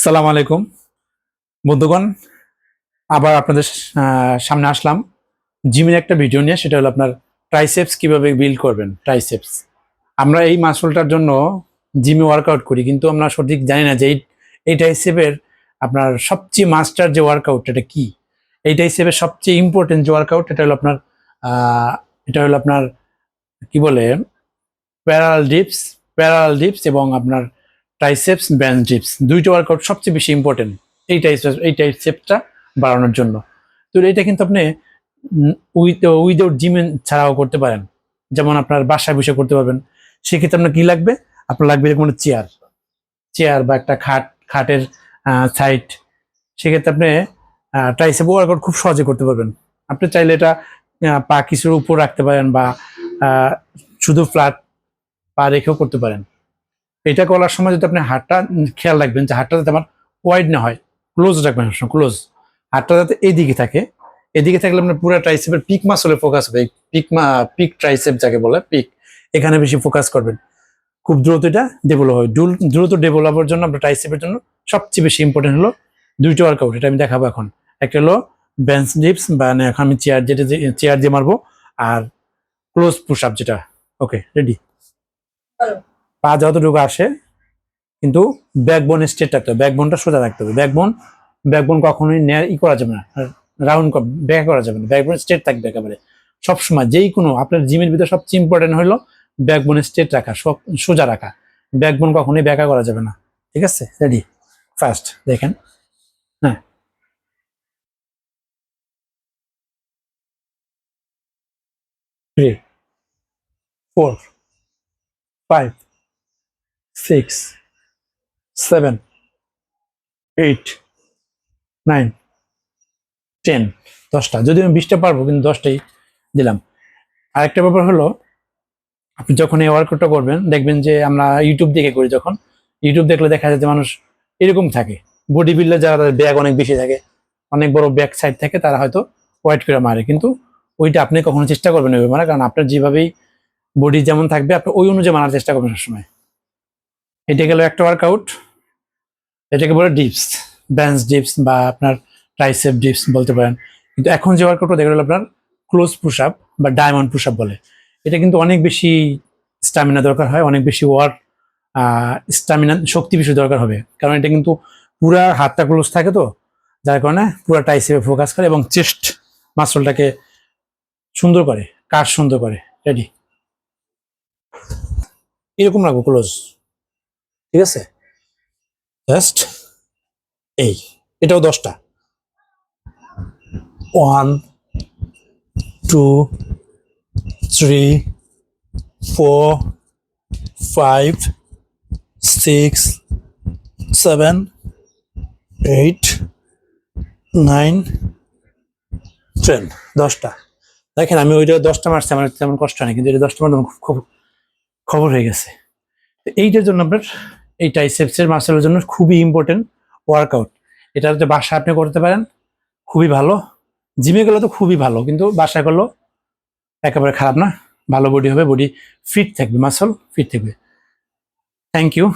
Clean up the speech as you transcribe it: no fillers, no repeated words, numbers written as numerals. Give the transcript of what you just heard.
সালাম আলাইকুম বন্ধুগণ, আবার আপনাদের সামনে আসলাম জিমের একটা ভিডিও নিয়ে। সেটা হলো আপনার ট্রাইসেপস কিভাবে বিল্ড করবেন। ট্রাইসেপস আমরা এই মাসলটার জন্য জিমে ওয়ার্কআউট করি, কিন্তু আমরা সঠিক জানি না যে এই ট্রাইসেপের আপনার সবচেয়ে মাস্টার যে ওয়ার্কআউট এটা কি। এই ট্রাইসেপের সবচেয়ে ইম্পর্টেন্ট যে ওয়ার্কআউট এটা হলো আপনার কি বলে প্যারাল ডিপস এবং আপনার ট্রাইসেপস বেঞ্চ ডিপস, দুইটা ওয়ার্কআউট সবচেয়ে বেশি ইম্পর্টেন্ট এই ট্রাইসেপসটা বাড়ানোর জন্য। তো এটা কিন্তু আপনি উইদাউট জিম ছাড়াও করতে পারেন। যেমন আপনার বাসায় বসে করতে পারবেন। সেক্ষেত্রে আপনার কি লাগবে? আপনার লাগবে এরকম চেয়ার বা একটা খাটের সাইড। সেক্ষেত্রে আপনি ট্রাইসেপ ওয়ার্কআউট খুব সহজে করতে পারবেন। আপনি চাইলে এটা পা কিছুর উপর রাখতে পারেন বা শুধু ফ্ল্যাট পা রেখেও করতে পারেন। এটা করার সময় যদি আপনি হাতটা খেয়াল রাখবেন যে হাতটা যাতে আমার ওয়াইড না হয়, ক্লোজ রাখবেন, ক্লোজ। হাতটা যাতে এদিকে থাকে, এদিকে থাকলে আপনার পুরো ট্রাইসেপের পিক মাসলে ফোকাস হবে। পিক ট্রাইসেপ যাকে বলে পিক, এখানে বেশি ফোকাস করবেন। খুব দ্রুত এটা ডেভেলপ হয়। দ্রুত ডেভেলপের জন্য আপনার ট্রাইসেপের জন্য সবচেয়ে বেশি ইম্পর্টেন্ট হলো দুইটা ওয়ার্কআউট। এটা আমি দেখাবো এখন। একটা হলো বেঞ্চ ডিপস, বা এখন আমি চেয়ার দিয়ে মারবো, আর ক্লোজ পুশ আপ যেটা। ওকে, রেডি। পা যতটুকু আসে, কিন্তু ব্যাকবোন স্ট্রেট রাখতে হবে, ব্যাকবোনটা সোজা রাখতে হবে। ব্যাকবোন কখনোই করা যাবে না, রাউন্ড ব্যাক করা যাবে না। ব্যাকবোন স্ট্রেট থাকবে একেবারে সবসময়। যেই কোনো আপনার জিমের ভিতরে সবচেয়ে ইম্পর্টেন্ট হলো ব্যাকবোন স্ট্রেট রাখা, সোজা রাখা। ব্যাকবোন কখনোই ব্যাকা করা যাবে না। ঠিক আছে, রেডি। ফার্স্ট দেখেন, হ্যাঁ, 3, 4, 5, 6, 7, 8, 9, 10, 10টা। যদি আমি 20টা পারবো, কিন্তু 10টাই দিলাম। আরেকটা ব্যাপার হলো, আপনি যখন এই ওয়ার্কআউটটা করবেন দেখবেন যে আমরা ইউটিউব দেখে করি। যখন ইউটিউব দেখলে দেখা যায় যে মানুষ এরকম থাকে, বডি বিল্ডার যারা, তাদের ব্যাগ অনেক বেশি থাকে, অনেক বড় ব্যাক সাইড থাকে, তারা হয়তো ওয়াইড করে মারে। কিন্তু ওইটা আপনি কখনো চেষ্টা করবেন ওইভাবে মারা, কারণ আপনার যেভাবেই বডি যেমন থাকবে আপনি ওই অনুযায়ী মারার চেষ্টা করবেন সবসময়। এটা গেল একটা ওয়ার্কআউট। এটাকে বলে ডিপস, বেঞ্চ ডিপস বা আপনার ট্রাইসেপ ডিপস বলতে পারেন। কিন্তু এখন যে ওয়ার্কআউটটা দেখা গেল আপনার ক্লোজ পুশ আপ বা ডায়মন্ড পুশ আপ বলে। এটা কিন্তু অনেক বেশি স্ট্যামিনা দরকার হয়, অনেক বেশি স্ট্যামিনা, শক্তি বেশি দরকার হবে, কারণ এটা কিন্তু পুরা হাতটা ক্লোজ থাকে, তো যার কারণে পুরা ট্রাইসেপে ফোকাস করে এবং চেস্ট মাসলটাকে সুন্দর করে, কাজ সুন্দর করে। রেডি, এরকম রাখবো ক্লোজ। ঠিক আছে, জাস্ট এটাও 10টা। 1, 2, 3, 4, 5, 6, 7, 8, 9, 10, 10টা। দেখেন আমি ওইটা 10টা মারছি, আমার তেমন কষ্ট নেই, কিন্তু এটা 10টা মারতে আমার খুব খবর হয়ে গেছে। এইটার জন্য আপনার এই ট্রাইসেপসের মাসলের জন্য খুবই ইম্পর্টেন্ট ওয়ার্কআউট। এটা যদি বাসায় আপনি করতে পারেন খুবই ভালো। জিমে গেলে তো খুবই ভালো, কিন্তু বাসায় করলেও একেবারে খারাপ না। ভালো বডি হবে, বডি ফিট থাকবে, মাসল ফিট থাকবে। Thank you.